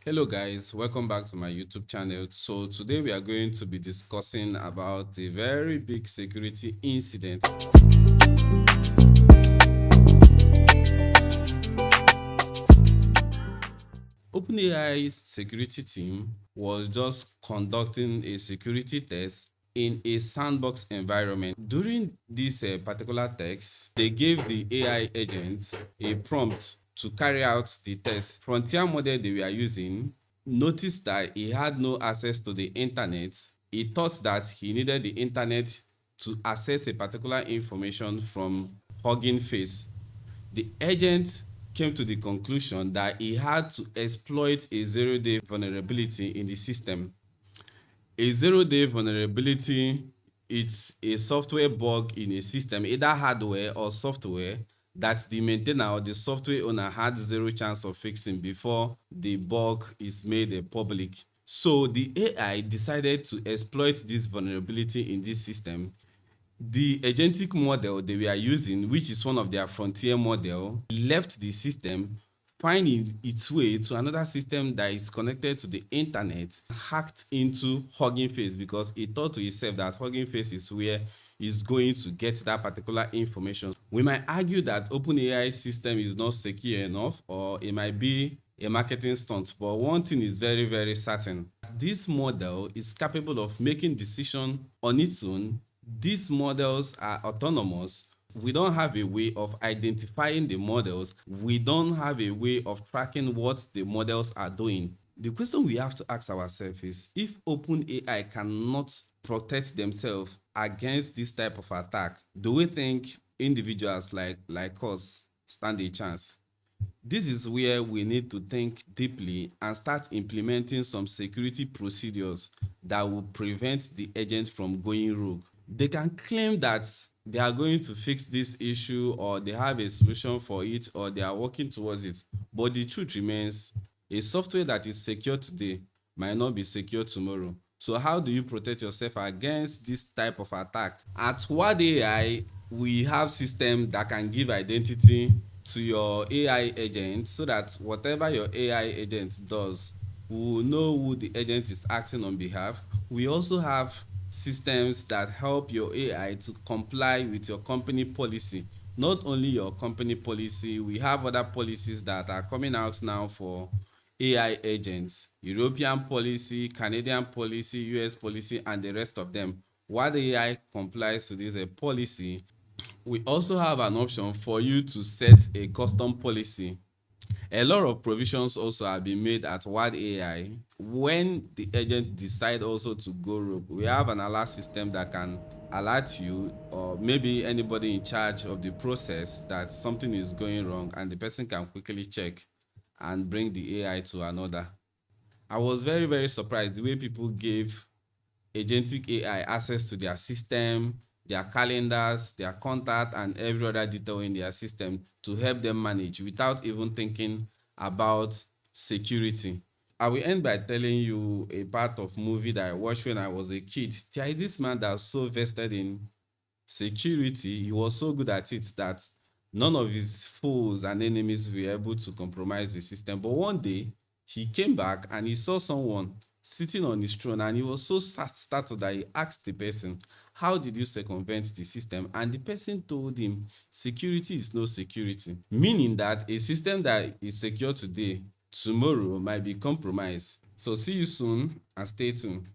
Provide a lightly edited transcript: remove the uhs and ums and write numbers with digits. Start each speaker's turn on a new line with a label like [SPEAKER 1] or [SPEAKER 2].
[SPEAKER 1] Hello guys, welcome back to my YouTube channel. So today we are going to be discussing about a very big security incident. OpenAI's security team was just conducting a security test in a sandbox environment. During this particular test, they gave the AI agent a prompt to carry out the test. Frontier model they were using noticed that he had no access to the internet. He thought that he needed the internet to access a particular information from Hugging Face. The agent came to the conclusion that he had to exploit a zero-day vulnerability in the system. A zero-day vulnerability, it's a software bug in a system, either hardware or software, that the maintainer or the software owner had zero chance of fixing before the bug is made public. So the AI decided to exploit this vulnerability in this system. The agentic model they were using, which is one of their frontier model, left the system, finding its way to another system that is connected to the internet, hacked into Hugging Face because he thought to himself that Hugging Face is where he's going to get that particular information. We might argue that OpenAI system is not secure enough, or it might be a marketing stunt, but one thing is very certain: this model is capable of making decisions on its own. These models are autonomous. We don't have a way of identifying the models. We don't have a way of tracking what the models are doing. The question we have to ask ourselves is, if OpenAI cannot protect themselves against this type of attack, do we think individuals like us stand a chance? This is where we need to think deeply and start implementing some security procedures that will prevent the agent from going rogue. They can claim that they are going to fix this issue, or they have a solution for it, or they are working towards it. But the truth remains, a software that is secure today might not be secure tomorrow. So how do you protect yourself against this type of attack? At WardAI, we have system that can give identity to your AI agent, so that whatever your AI agent does, we will know who the agent is acting on behalf. We also have systems that help your AI to comply with your company policy. Not only your company policy, we have other policies that are coming out now for AI agents: European policy, Canadian policy, US policy, and the rest of them. While the AI complies to this policy, we also have an option for you to set a custom policy. A lot of provisions also have been made at WardAI. When the agent decide also to go rogue, we have an alert system that can alert you, or maybe anybody in charge of the process, that something is going wrong, and the person can quickly check and bring the AI to another. I was very surprised the way people gave agentic AI access to their system, their calendars, their contact, and every other detail in their system to help them manage without even thinking about security. I will end by telling you a part of movie that I watched when I was a kid. There is this man that's so vested in security. He was so good at it that none of his foes and enemies were able to compromise the system. But one day, he came back and he saw someone sitting on his throne, and he was so startled that he asked the person, how did you circumvent the system? And the person told him, security is no security. Meaning that a system that is secure today, tomorrow might be compromised. So see you soon and stay tuned.